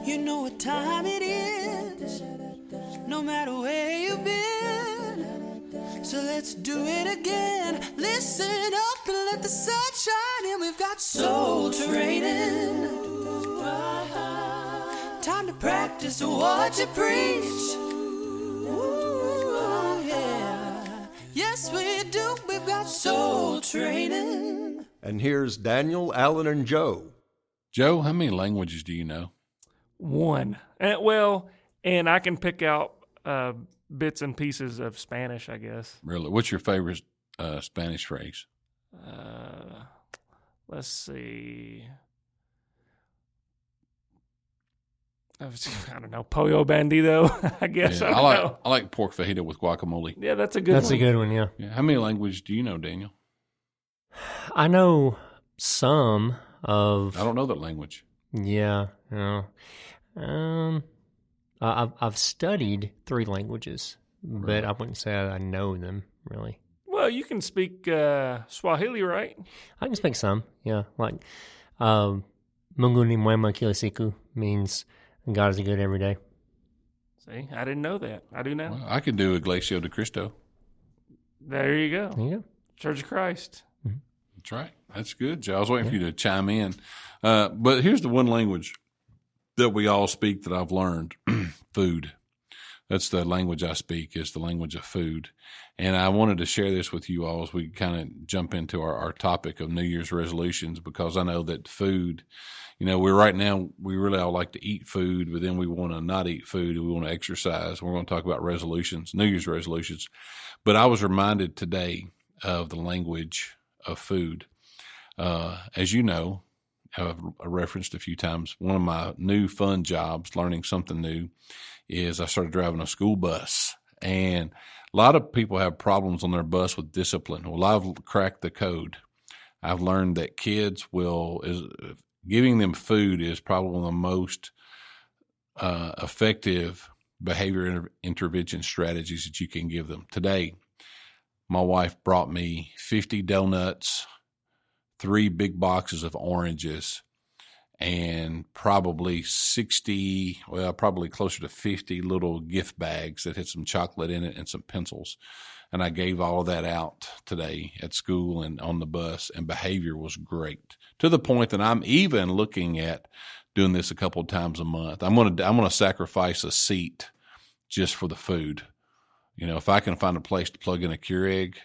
You know what time it is, no matter where you've been. So let's do it again. Listen up and let the sun shine in. We've got soul training. Time to practice what you preach. Ooh, yeah. Yes, we do. We've got soul training. And here's Daniel, Alan, and Joe. Joe, how many languages do you know? One. And I can pick out bits and pieces of Spanish, I guess. Really? What's your favorite Spanish phrase? Let's see. I don't know. Pollo bandido, I guess. Yeah, I like pork fajita with guacamole. Yeah, that's a good one. That's a good one, yeah. How many languages do you know, Daniel? I know some of... I don't know that language. Yeah, I've studied 3 languages, but I wouldn't say I know them, really. Well, you can speak Swahili, right? I can speak some, yeah. Like, Mungu ni mwema kila siku means God is good every day. See, I didn't know that. I do now. Well, I can do Iglesia de Cristo. There you go. Yeah. Church of Christ. Mm-hmm. That's right. That's good, Joe. I was waiting for you to chime in. But here's the one language that we all speak that I've learned, food. That's the language I speak, is the language of food. And I wanted to share this with you all as we kind of jump into our topic of New Year's resolutions, because I know that food, we really all like to eat food, but then we want to not eat food and we want to exercise. We're going to talk about resolutions, New Year's resolutions. But I was reminded today of the language of food. As you know, I've referenced a few times, one of my new fun jobs, learning something new, is I started driving a school bus. And a lot of people have problems on their bus with discipline. Well, I've cracked the code. I've learned that kids giving them food is probably one of the most effective behavior intervention strategies that you can give them. Today, my wife brought me 50 donuts, 3 big boxes of oranges, and probably probably closer to 50 little gift bags that had some chocolate in it and some pencils. And I gave all of that out today at school and on the bus, and behavior was great, to the point that I'm even looking at doing this a couple of times a month. I'm going to sacrifice a seat just for the food. If I can find a place to plug in a Keurig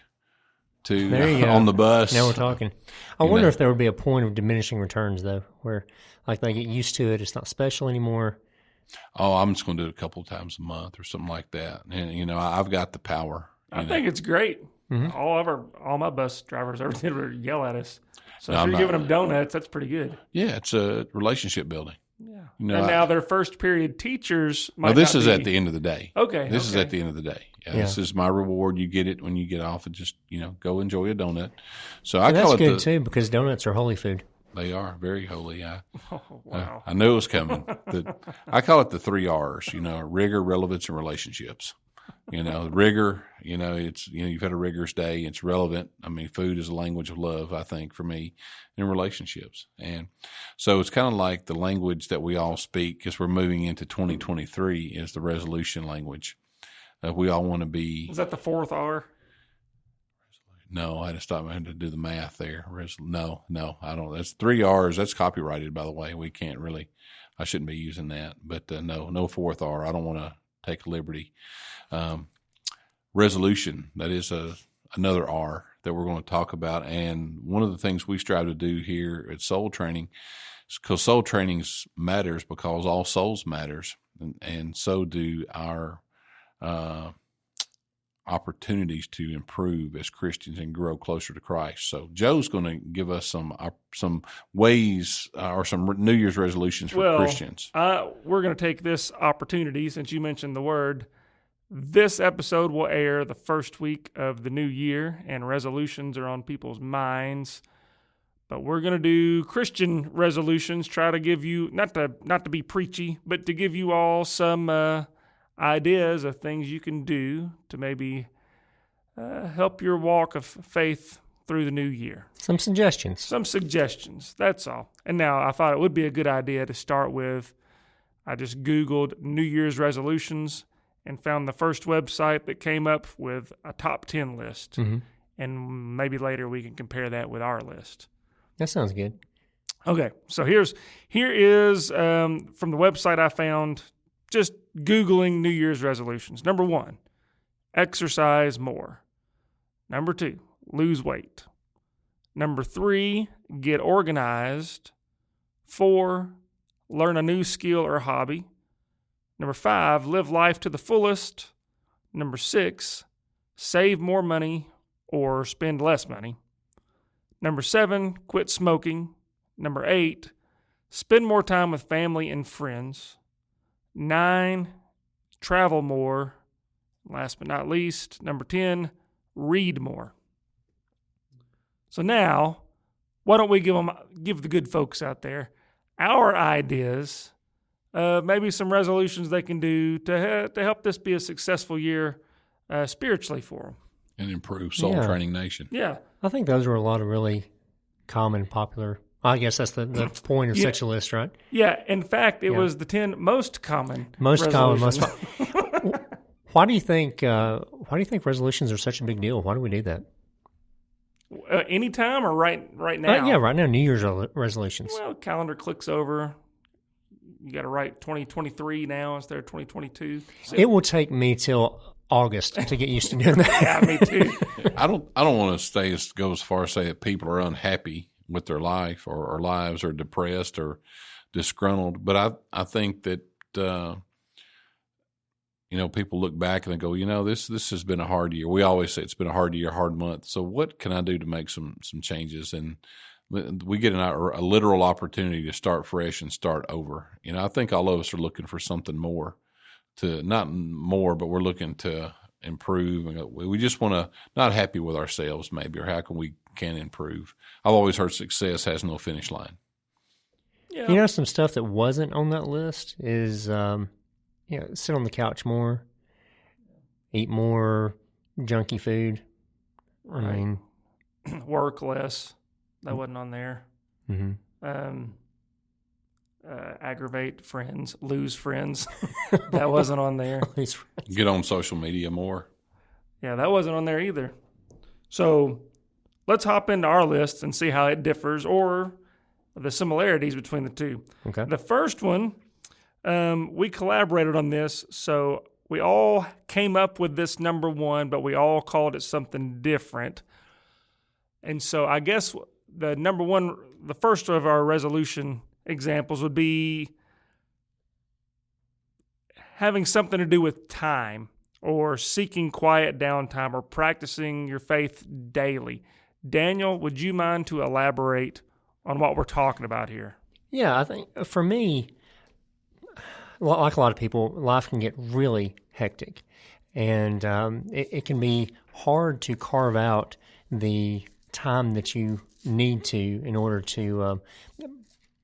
on the bus. Now we're talking. I wonder if there would be a point of diminishing returns, though, where like they get used to it. It's not special anymore. Oh, I'm just going to do it a couple of times a month or something like that. And, I've got the power. I think it's great. Mm-hmm. All my bus drivers, everything would yell at us. So if you're giving them donuts, that's pretty good. Yeah, it's a relationship building. Yeah. And now their first period teachers might this is at the end of the day. Okay. This is at the end of the day. This is my reward. You get it when you get off, and just, go enjoy a donut. So that's good too, because donuts are holy food. They are very holy. Wow. I knew it was coming. I call it the 3 R's, rigor, relevance, and relationships. Rigor, you've had a rigorous day. It's relevant. I mean, food is a language of love, I think, for me, in relationships. And so it's kind of like the language that we all speak, because we're moving into 2023, is the resolution language. We all want to be. Is that the 4th R? No, I had to stop. I had to do the math there. No, I don't. That's 3 R's. That's copyrighted, by the way. We can't really. I shouldn't be using that. But no 4th R. I don't want to take a liberty. Resolution, that is another R that we're going to talk about. And one of the things we strive to do here at Soul Training, because Soul Training matters, because all souls matters, and so do our opportunities to improve as Christians and grow closer to Christ. So Joe's going to give us some ways or some New Year's resolutions for Christians. We're going to take this opportunity, since you mentioned the word. This episode will air the first week of the new year, and resolutions are on people's minds. But we're going to do Christian resolutions, try to give you, not to be preachy, but to give you all some ideas of things you can do to maybe help your walk of faith through the new year. Some suggestions. That's all. And now I thought it would be a good idea to start with I just Googled New Year's resolutions and found the first website that came up with a top 10 list. Mm-hmm. And maybe later we can compare that with our list. That sounds good. Okay, so here is from the website I found, just Googling New Year's resolutions. Number 1, exercise more. Number 2, lose weight. Number 3, get organized. 4, learn a new skill or hobby. Number 5, live life to the fullest. Number 6, save more money or spend less money. Number 7, quit smoking. Number 8, spend more time with family and friends. 9, travel more. Last but not least, number 10, read more. So now, why don't we give the good folks out there our ideas, maybe some resolutions they can do to help this be a successful year spiritually for them. And improve Soul Yeah. Training Nation. Yeah. I think those were a lot of really common, popular. I guess that's the point of Yeah. such a list, right? Yeah. In fact, it Yeah. was the 10 most common. Most common, resolutions. Why do you think resolutions are such a big deal? Why do we do that? Anytime or right now? Yeah, right now, New Year's resolutions. Well, calendar clicks over. You got to write 2023 now instead of 2022. So, It will take me till August to get used to doing that. yeah, me too. I don't want to go as far as say that people are unhappy with their life or lives or depressed or disgruntled. But I think that, people look back and they go, this has been a hard year. We always say it's been a hard year, hard month. So what can I do to make some changes? And we get a literal opportunity to start fresh and start over. I think all of us are looking for something more not more, but we're looking to improve. And we just want to not happy with ourselves maybe, or how can improve. I've always heard success has no finish line. Yeah. Some stuff that wasn't on that list is, sit on the couch more, eat more junky food. I Right. mean, Work less. That wasn't on there. mm-hmm. Aggravate friends, lose friends. That wasn't on there. Get on social media more. Yeah, that wasn't on there either. So let's hop into our list and see how it differs or the similarities between the two. Okay. The first one, we collaborated on this, so we all came up with this number 1, but we all called it something different. And so I guess the number 1, the first of our resolution examples would be having something to do with time or seeking quiet downtime or practicing your faith daily. Daniel, would you mind to elaborate on what we're talking about here? Yeah, I think for me, like a lot of people, life can get really hectic, and it can be hard to carve out the time that you need to in order to,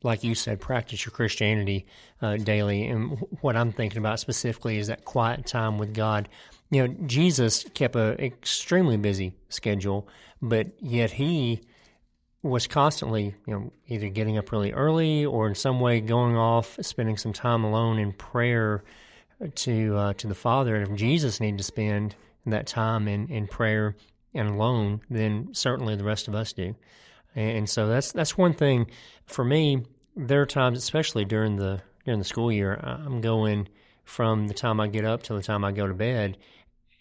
like you said, practice your Christianity daily. And what I'm thinking about specifically is that quiet time with God. Jesus kept an extremely busy schedule, but yet he was constantly, either getting up really early or in some way going off, spending some time alone in prayer to the Father. And if Jesus needed to spend that time in prayer and alone, then certainly the rest of us do. And so that's one thing for me. There are times, especially during the school year, I'm going from the time I get up till the time I go to bed,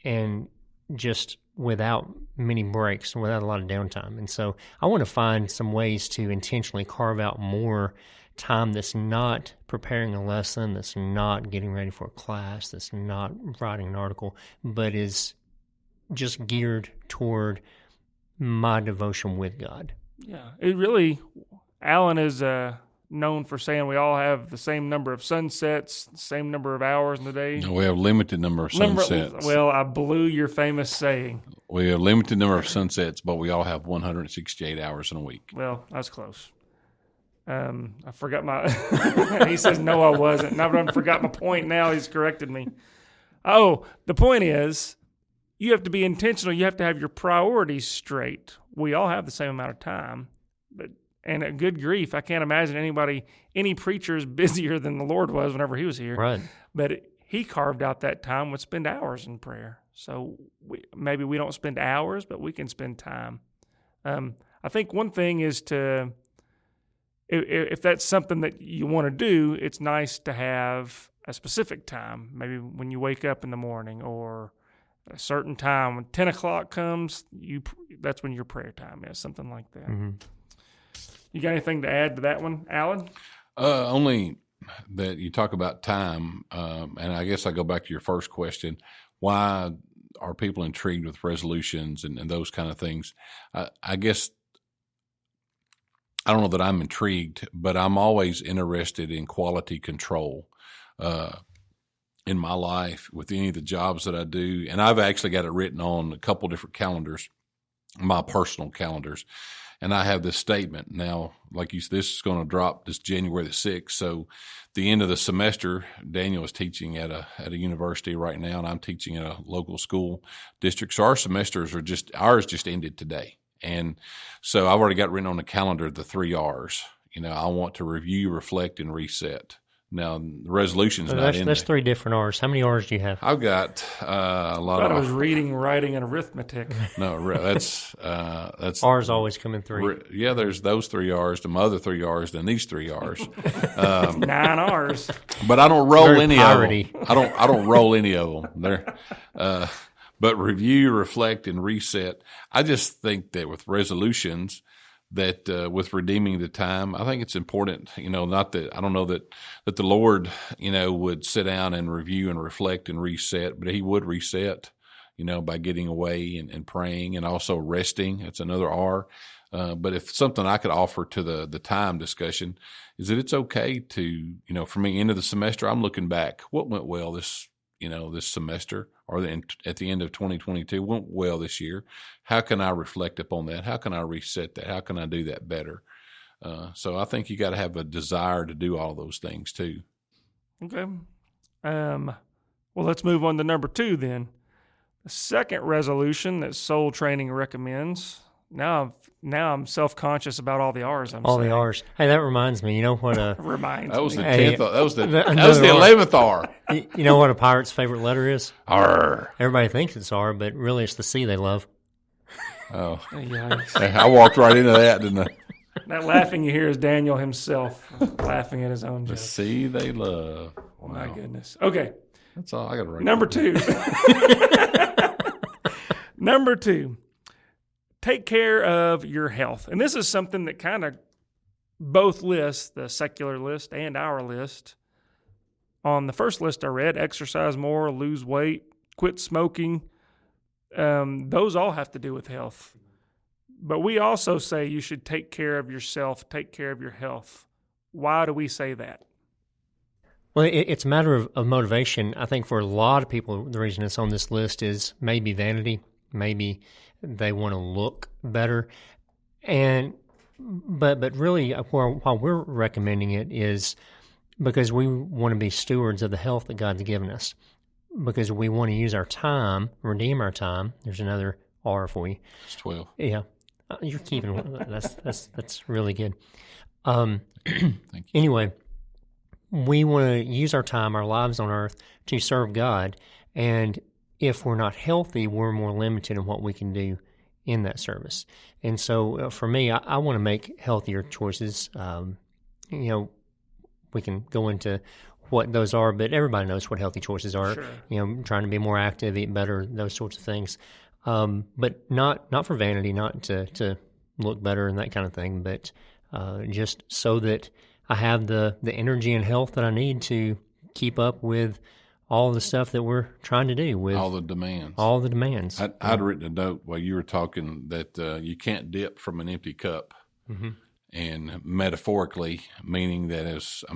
and just without many breaks, without a lot of downtime. And so I want to find some ways to intentionally carve out more time that's not preparing a lesson, that's not getting ready for a class, that's not writing an article, but is just geared toward my devotion with God. Yeah, it really, Alan is known for saying we all have the same number of sunsets, same number of hours in the day. No, we have a limited number of sunsets. Well, I blew your famous saying. We have a limited number of sunsets, but we all have 168 hours in a week. Well, that's close. I forgot my. He says no, I wasn't. Now I forgot my point. Now he's corrected me. Oh, the point is, you have to be intentional. You have to have your priorities straight. We all have the same amount of time, but And good grief, I can't imagine any preacher is busier than the Lord was whenever he was here. Right. But he carved out that time, would spend hours in prayer. So maybe we don't spend hours, but we can spend time. I think one thing is if that's something that you want to do, it's nice to have a specific time, maybe when you wake up in the morning or a certain time. When 10 o'clock comes, that's when your prayer time is, something like that. Mm-hmm. You got anything to add to that one, Alan? Only that you talk about time, and I guess I go back to your first question. Why are people intrigued with resolutions and those kind of things? I guess I don't know that I'm intrigued, but I'm always interested in quality control in my life with any of the jobs that I do. And I've actually got it written on a couple different calendars, my personal calendars. And I have this statement now, like you said, this is going to drop this January the 6th. So the end of the semester, Daniel is teaching at a university right now, and I'm teaching at a local school district. So our semesters ours just ended today. And so I've already got written on the calendar the 3 R's. I want to review, reflect, and reset. Now, the resolution's not in That's there. 3 different R's. How many R's do you have? I've got a lot I thought of. it was reading, writing, and arithmetic. No, that's R's always come in 3. Yeah, there's those 3 R's, the other 3 R's, then these 3 R's. 9 R's. But I don't roll Very any piratey. of them. I don't roll any of them. But review, reflect, and reset. I just think that with resolutions, that with redeeming the time, I think it's important. Not that I don't know that the Lord, would sit down and review and reflect and reset, but He would reset, by getting away and praying and also resting. That's another R. But if something I could offer to the time discussion is that it's okay to, for me, end of the semester, I'm looking back. What went well this semester, or at the end of 2022, went well this year? How can I reflect upon that? How can I reset that? How can I do that better? So I think you got to have a desire to do all those things too. Okay. Well, let's move on to number 2 then. The second resolution that Soul Training recommends. Now I'm self-conscious about all the R's I'm All saying. the R's. Hey, that reminds me. You know what? Reminds That was me. the Hey, 10th. That was the another 11th R. You know what a pirate's favorite letter is? R. Everybody thinks it's R, but really it's the C they love. Oh, Yikes. hey, I walked right into that, didn't I? That laughing you hear is Daniel himself laughing at his own The joke. sea they love. Wow. My goodness. Okay. That's all I got to write. Number 2. Number 2. Take care of your health. And this is something that kind of both lists, the secular list and our list. On the first list I read, exercise more, lose weight, quit smoking. Those all have to do with health. But we also say you should take care of yourself, take care of your health. Why do we say that? Well, it's a matter of motivation. I think for a lot of people, the reason it's on this list is maybe vanity. Maybe they want to look better. But really, while we're recommending it is because we want to be stewards of the health that God's given us. Because we want to use our time, redeem our time. There's another R for you. It's 12. Yeah, you're keeping that's really good. Thank you. Anyway, we want to use our time, our lives on earth to serve God. And if we're not healthy, we're more limited in what we can do in that service. And so for me, I want to make healthier choices. We can go into what those are, but everybody knows what healthy choices are. Sure. Trying to be more active, eat better, those sorts of things. But not for vanity, not to look better and that kind of thing, but just so that I have the energy and health that I need to keep up with all the stuff that we're trying to do with All the demands. all the demands. I'd written a note while you were talking that you can't dip from an empty cup. Mm-hmm. And metaphorically, meaning that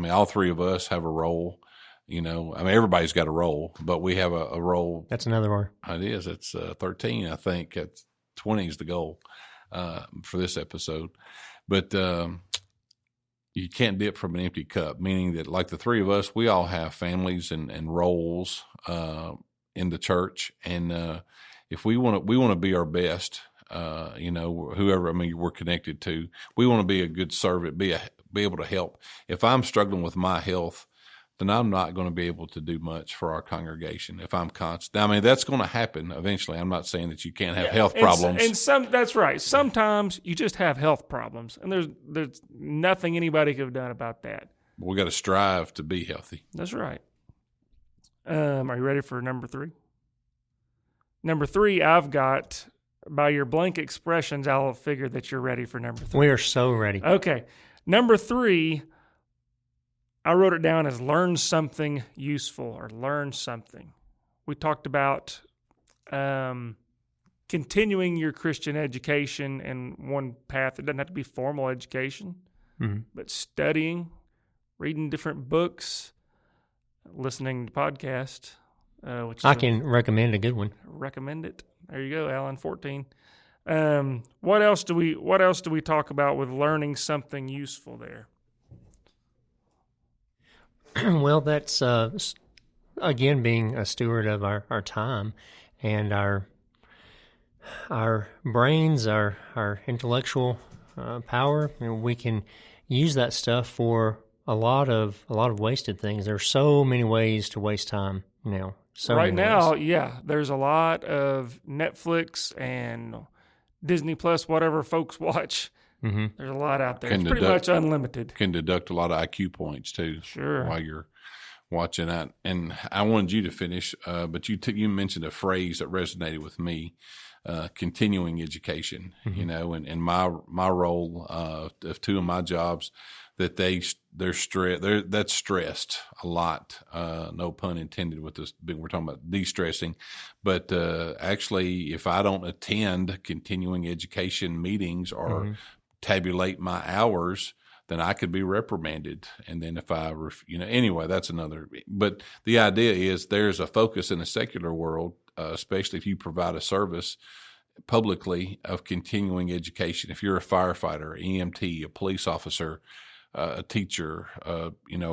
all 3 of us have a role. Everybody's got a role, but we have a role. That's another R. It is. It's 13, I think. 20 is the goal for this episode. But you can't dip from an empty cup, meaning that like the 3 of us, we all have families and roles in the church. And if we want to be our best, whoever we're connected to. We want to be a good servant, be able to help. If I'm struggling with my health, then I'm not going to be able to do much for our congregation if I'm constant. I mean, that's going to happen eventually. I'm not saying that you can't have health problems. That's right. Sometimes you just have health problems, and there's nothing anybody could have done about that. We got to strive to be healthy. That's right. Are you ready for number 3? Number 3, I've got, by your blank expressions, I'll figure that you're ready for number 3. We are so ready. Okay. Number 3, I wrote it down as learn something useful or learn something. We talked about continuing your Christian education in one path. It doesn't have to be formal education, but studying, reading different books, listening to podcasts. I can recommend a good one. Recommend it. There you go, Alan. 14. What else do we talk about with learning something useful there? Well, that's again being a steward of our time and our brains, our intellectual power. We can use that stuff for a lot of wasted things. There's so many ways to waste time now. Right now, there's a lot of Netflix and Disney Plus, whatever folks watch. Mm-hmm. There's a lot out there. It's pretty much unlimited. Can deduct a lot of IQ points too. Sure. While you're watching that, and I wanted you to finish, but you mentioned a phrase that resonated with me: continuing education. Mm-hmm. And my role of 2 of my jobs, that that's stressed a lot. No pun intended with this. We're talking about de-stressing, but actually, if I don't attend continuing education meetings or tabulate my hours, then I could be reprimanded. And then if I, anyway, that's another. But the idea is there's a focus in the secular world, especially if you provide a service publicly, of continuing education. If you're a firefighter, EMT, a police officer, a teacher, a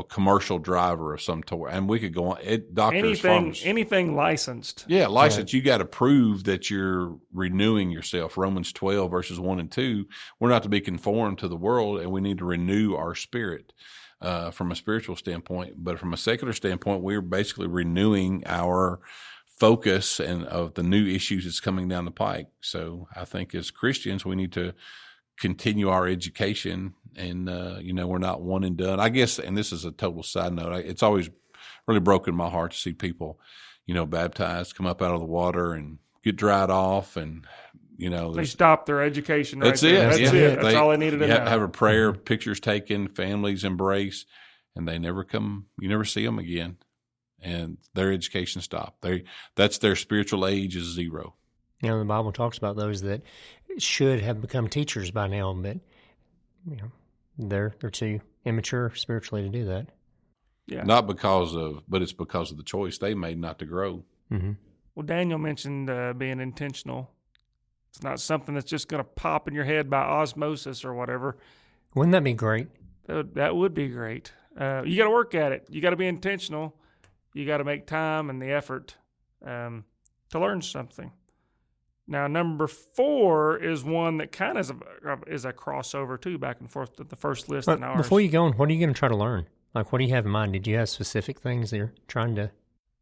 commercial driver of some sort, and we could go on. Doctors, farmers, anything licensed. Yeah, licensed. Right. You got to prove that you're renewing yourself. Romans 12 verses 1 and 2. We're not to be conformed to the world, and we need to renew our spirit from a spiritual standpoint. But from a secular standpoint, we're basically renewing our focus and of the new issues that's coming down the pike. So I think as Christians, we need to continue our education, and we're not one and done. I guess, and this is a total side note, it's always really broken my heart to see people, baptized, come up out of the water and get dried off, and they stop their education. Right that's there. it. That's it. That's all they needed to know. Have a prayer, pictures taken, families embrace, and they never come. You never see them again, and their education stopped. That's their spiritual age is 0. The Bible talks about those that should have become teachers by now, but they're too immature spiritually to do that. Yeah, but it's because of the choice they made not to grow. Mm-hmm. Well, Daniel mentioned being intentional. It's not something that's just going to pop in your head by osmosis or whatever. Wouldn't that be great? That would be great. You got to work at it. You got to be intentional. You got to make time and the effort to learn something. Now, number 4 is one that kind of is a crossover, too, back and forth to the first list and ours. Before you go on, what are you going to try to learn? Like, what do you have in mind? Did you have specific things that you're trying to?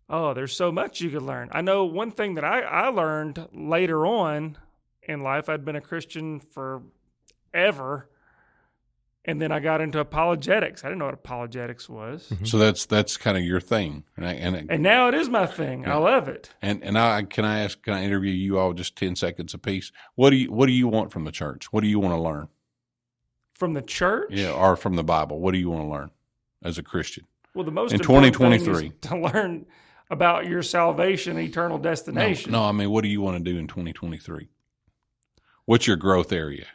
Oh, there's so much you could learn. I know one thing that I learned later on in life. I'd been a Christian forever, and then I got into apologetics. I didn't know what apologetics was. Mm-hmm. So that's kind of your thing, and now it is my thing. Yeah. I love it. And can I interview you all just 10 seconds apiece? What do you want from the church? What do you want to learn from the church? Yeah, or from the Bible? What do you want to learn as a Christian? Well, the most in important 2023 thing is to learn about your salvation, eternal destination. No, I mean, what do you want to do in 2023? What's your growth area?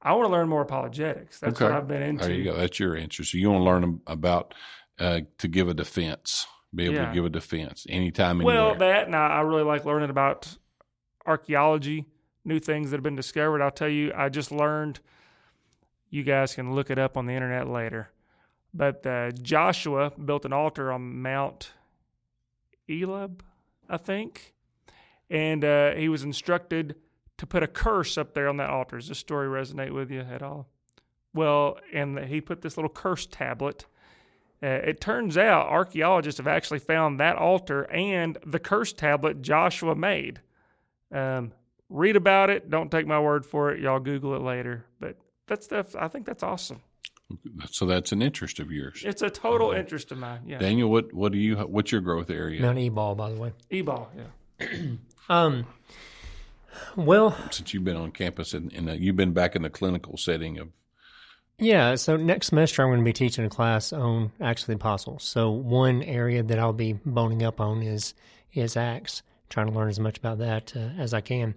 I want to learn more apologetics. That's what I've been into. There you go. That's your answer. So you want to learn about to give a defense, be able to give a defense anytime, anywhere. Well, that, and I really like learning about archaeology, new things that have been discovered. I'll tell you, I just learned, you guys can look it up on the internet later, but Joshua built an altar on Mount Elab, I think, and he was instructed to put a curse up there on that altar. Does this story resonate with you at all? Well, and he put this little curse tablet. It turns out archaeologists have actually found that altar and the curse tablet Joshua made. Read about it. Don't take my word for it. Y'all Google it later. But that stuff, I think that's awesome. So that's an interest of yours. It's a total interest of mine. Yeah. Daniel, what's your growth area? Mount Ebal, by the way. Ebal, yeah. Well, Since you've been on campus and you've been back in the clinical setting of. yeah, so next semester I'm going to be teaching a class on Acts of the Apostles. So one area that I'll be boning up on is Acts, trying to learn as much about that as I can.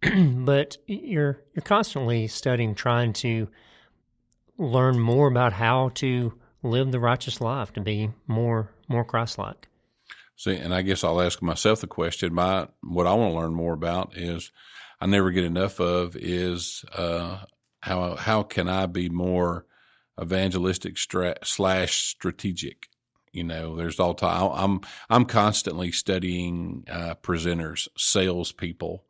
But you're constantly studying, trying to learn more about how to live the righteous life, to be more Christ-like. See, and I guess I'll ask myself the question. What I want to learn more about is, I never get enough of is how can I be more evangelistic / strategic. You know, there's all time. I'm constantly studying presenters, salespeople,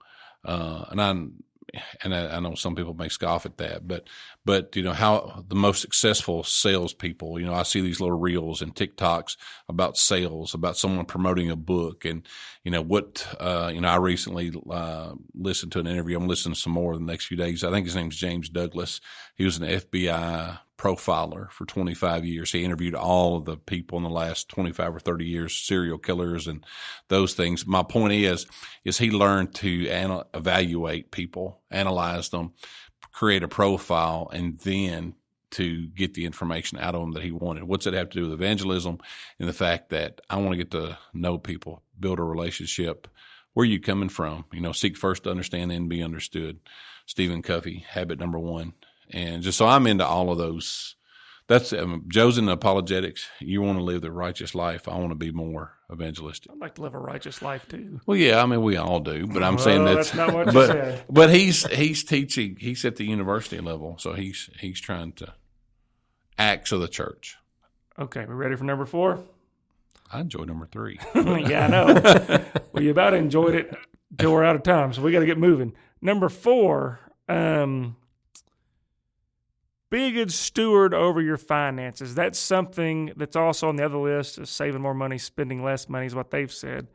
and I know some people may scoff at that, but you know how the most successful salespeople. You know, I see these little reels and TikToks about sales, about someone promoting a book, and you know what. I recently listened to an interview. I'm listening to some more in the next few days. I think his name's James Douglas. He was an FBI profiler for 25 years. He interviewed all of the people in the last 25 or 30 years, serial killers and those things. My point is he learned to evaluate people, analyze them, create a profile, and then to get the information out of them that he wanted. What's that have to do with evangelism and the fact that I want to get to know people, build a relationship? Where are you coming from? You know, seek first to understand and be understood. Stephen Covey, habit number 1. And just so I'm into all of those. That's Joe's in apologetics. You want to live the righteous life. I want to be more evangelistic. I'd like to live a righteous life too. Well, yeah, I mean we all do, but I'm saying that's not what you said. But he's teaching. He's at the university level, so he's trying to acts of the church. Okay, we ready for number 4? I enjoy number 3. Yeah, I know. Well, you about enjoyed it till we're out of time, so we got to get moving. Number 4. Be a good steward over your finances. That's something that's also on the other list, is saving more money, spending less money is what they've said.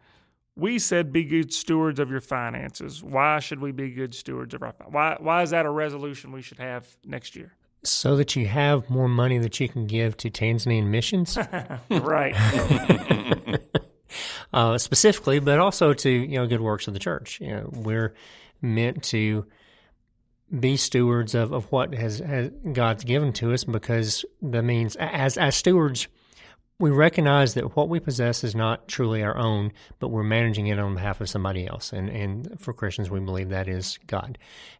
We said be good stewards of your finances. Why should we be good stewards of our finances? Why is that a resolution we should have next year? So that you have more money that you can give to Tanzanian missions. Right. Specifically, but also to, good works of the church. We're meant to be stewards of what has God's given to us, because that means as stewards, we recognize that what we possess is not truly our own, but we're managing it on behalf of somebody else. And for Christians, we believe that is God.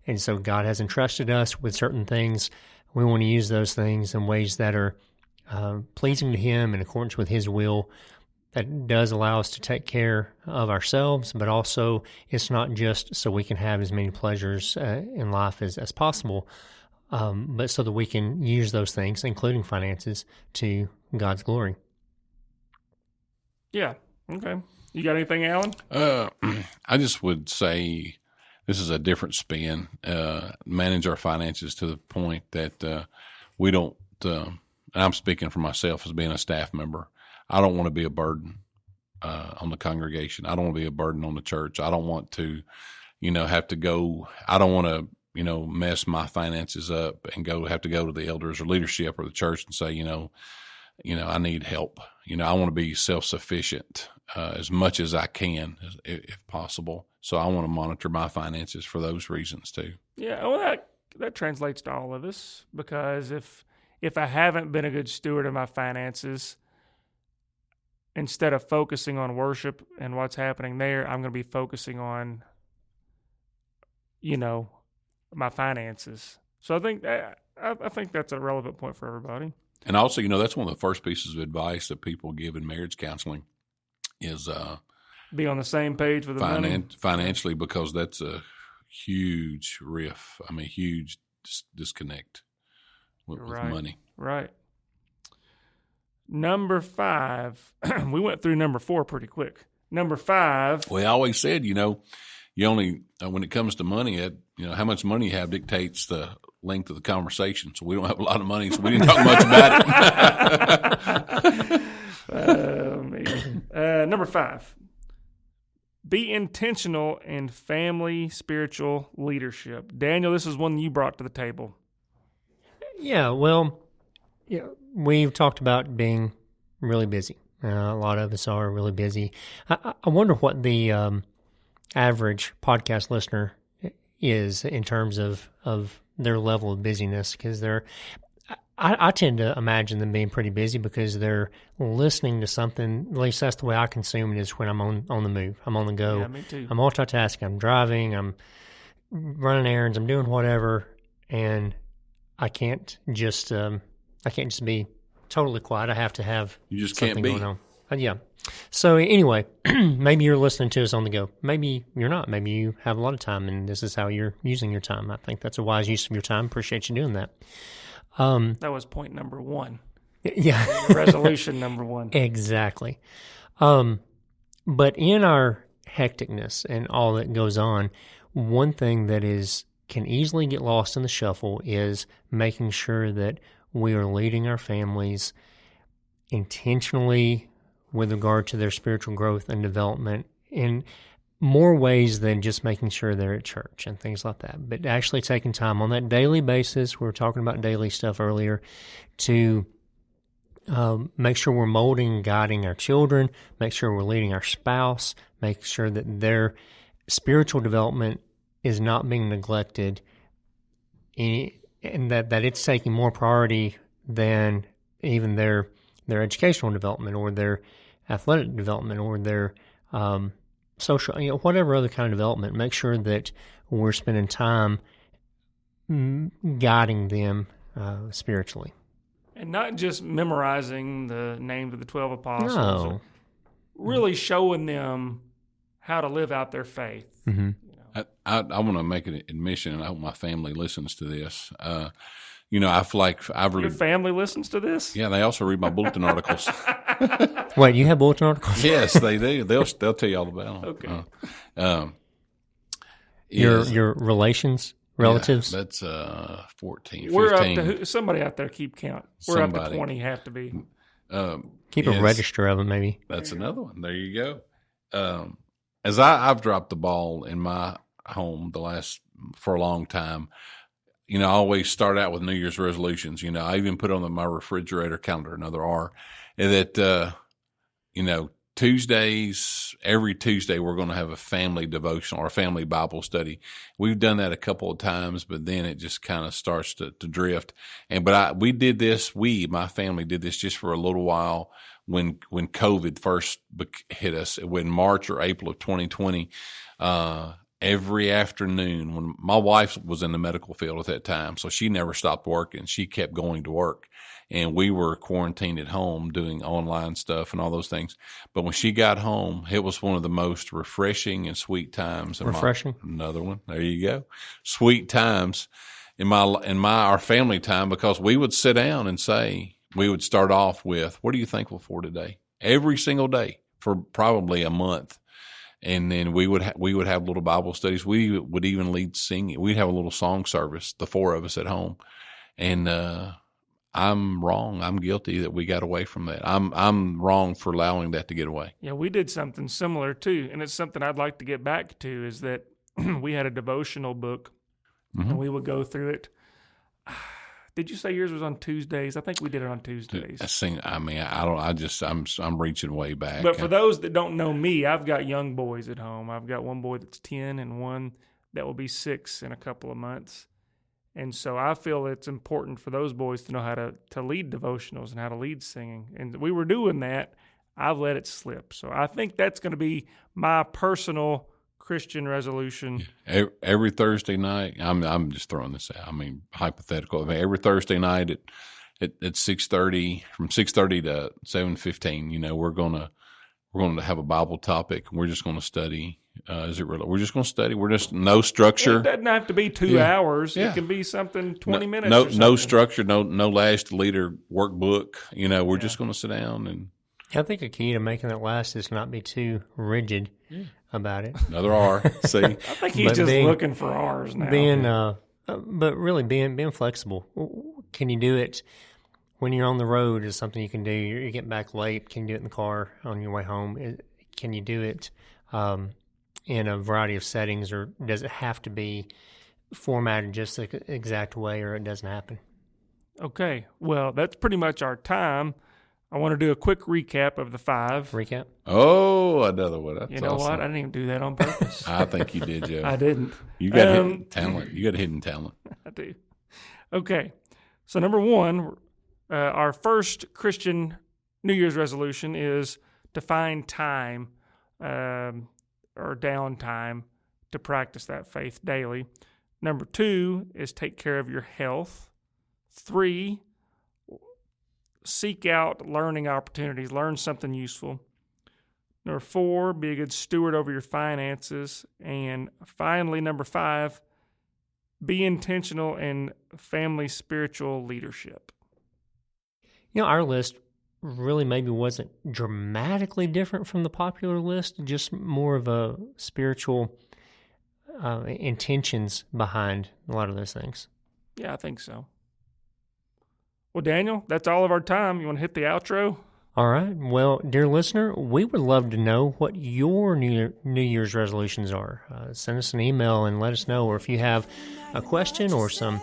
And so God has entrusted us with certain things. We want to use those things in ways that are pleasing to Him in accordance with His will. That does allow us to take care of ourselves, but also it's not just so we can have as many pleasures in life as possible, but so that we can use those things, including finances, to God's glory. Yeah. Okay. You got anything, Alan? I just would say this is a different spin. Manage our finances to the point that we don't, and I'm speaking for myself as being a staff member, I don't want to be a burden on the congregation. I don't want to be a burden on the church. I don't want to, have to go. I don't want to, mess my finances up and have to go to the elders or leadership or the church and say, I need help. I want to be self-sufficient as much as I can, if possible. So I want to monitor my finances for those reasons too. Yeah, well, that translates to all of us, because if I haven't been a good steward of my finances, instead of focusing on worship and what's happening there, I'm going to be focusing on, my finances. So I think that's a relevant point for everybody. And also, that's one of the first pieces of advice that people give in marriage counseling is be on the same page with the money. Financially, because that's a huge riff. I mean, huge disconnect with money. Right. Number 5, we went through number 4 pretty quick. Number 5. We always said, you only when it comes to money, how much money you have dictates the length of the conversation. So we don't have a lot of money, so we didn't talk much about it. Number 5. Be intentional in family spiritual leadership. Daniel, this is one you brought to the table. Yeah, well, we've talked about being really busy. A lot of us are really busy. I wonder what the average podcast listener is in terms of their level of busyness, because I tend to imagine them being pretty busy because they're listening to something. At least that's the way I consume it, is when I'm on the move. I'm on the go. Yeah, me too. I'm multitasking. I'm driving. I'm running errands. I'm doing whatever, and I can't just be totally quiet. I have to have You just something can't be. going on. Yeah. So anyway, maybe you're listening to us on the go. Maybe you're not. Maybe you have a lot of time, and this is how you're using your time. I think that's a wise use of your time. Appreciate you doing that. That was point number 1. Yeah. Resolution number 1. Exactly. But in our hecticness and all that goes on, one thing that can easily get lost in the shuffle is making sure that we are leading our families intentionally with regard to their spiritual growth and development in more ways than just making sure they're at church and things like that, but actually taking time on that daily basis. We were talking about daily stuff earlier, to make sure we're molding and guiding our children, make sure we're leading our spouse, make sure that their spiritual development is not being neglected, and that it's taking more priority than even their educational development or their athletic development or their social, whatever other kind of development. Make sure that we're spending time guiding them spiritually. And not just memorizing the names of the 12 apostles. No. Really showing them how to live out their faith. Mm-hmm. I want to make an admission, and I hope my family listens to this. I feel like I've Your really. family listens to this? Yeah, they also read my bulletin articles. Wait, you have bulletin articles? Yes, they do. They'll tell you all about them. Okay. Your relatives? Yeah, that's 14, 15. We're up to somebody out there keep count. We're up to 20, have to be. Keep a register of them, maybe. That's another one. There you go. As I've dropped the ball in my home for a long time, I always start out with New Year's resolutions. I even put on my refrigerator calendar, another R, and that, Tuesdays, every Tuesday, we're going to have a family devotional or a family Bible study. We've done that a couple of times, but then it just kind of starts to drift. But my family did this just for a little while when COVID first hit us, when March or April of 2020, every afternoon, when my wife was in the medical field at that time, so she never stopped working. She kept going to work. And we were quarantined at home doing online stuff and all those things. But when she got home, it was one of the most refreshing and sweet times. Another one. There you go. Sweet times in our family time, because we would sit down and we would start off with, what are you thankful for today? Every single day for probably a month. And then we would have little Bible studies. We would even lead singing. We'd have a little song service, the 4 of us at home. And, I'm wrong. I'm guilty that we got away from that. I'm wrong for allowing that to get away. Yeah, we did something similar too, and it's something I'd like to get back to, is that we had a devotional book, and we would go through it. Did you say yours was on Tuesdays? I think we did it on Tuesdays. I'm reaching way back. But for those that don't know me, I've got young boys at home. I've got one boy that's 10 and one that will be 6 in a couple of months. And so I feel it's important for those boys to know how to lead devotionals and how to lead singing. And we were doing that. I've let it slip. So I think that's going to be my personal Christian resolution. Every Thursday night, I'm just throwing this out. I mean, hypothetical. Every Thursday night at 6:30, from 6:30 to 7:15, we're going to have a Bible topic. We're just going to study. We're just going to study. We're just no structure. It doesn't have to be 2 hours. Yeah. It can be something 20 minutes. No structure. No last leader workbook. We're just going to sit down and I think a key to making it last is not be too rigid about it. Another R. See? I think he's But just being- looking for ours now. But really being flexible. Can you do it when you're on the road? Is something you can do. You get back late. Can you do it in the car on your way home? Can you do it in a variety of settings, or does it have to be formatted just the exact way, or it doesn't happen? Okay, well, that's pretty much our time. I want to do a quick recap of the 5. Recap. Oh, another one. That's You know awesome. what? I didn't even do that on purpose. I think you did, Joe. I didn't. You got hidden talent. You got hidden talent. I do. Okay, so number 1, our first Christian New Year's resolution is to find time or downtime to practice that faith daily. Number 2 is take care of your health. 3, seek out learning opportunities, learn something useful. Number 4, be a good steward over your finances. And finally, number 5, be intentional in family spiritual leadership. You know, our list really maybe wasn't dramatically different from the popular list, just more of a spiritual intentions behind a lot of those things. Yeah, I think so. Well, Daniel, that's all of our time. You want to hit the outro? All right. Well, dear listener, we would love to know what your New Year's resolutions are. Send us an email and let us know. Or if you have a question or some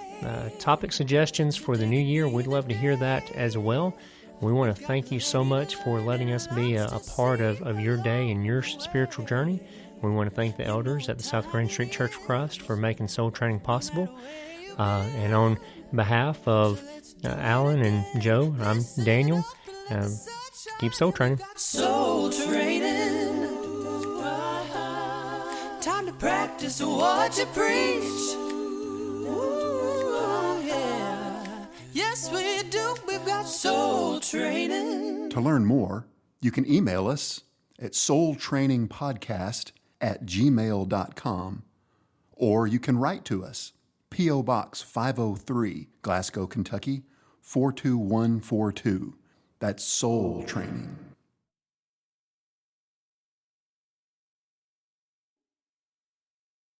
topic suggestions for the new year, we'd love to hear that as well. We want to thank you so much for letting us be a part of your day and your spiritual journey. We want to thank the elders at the South Green Street Church of Christ for making soul training possible. And on behalf of Alan and Joe, I'm Daniel. Keep soul training. Soul training. Time to practice what you preach. Ooh, yeah. Yes, we do. We've got soul training. To learn more, you can email us at soultrainingpodcast@gmail.com, or you can write to us, P.O. Box 503, Glasgow, Kentucky, 42142. That's Soul Training.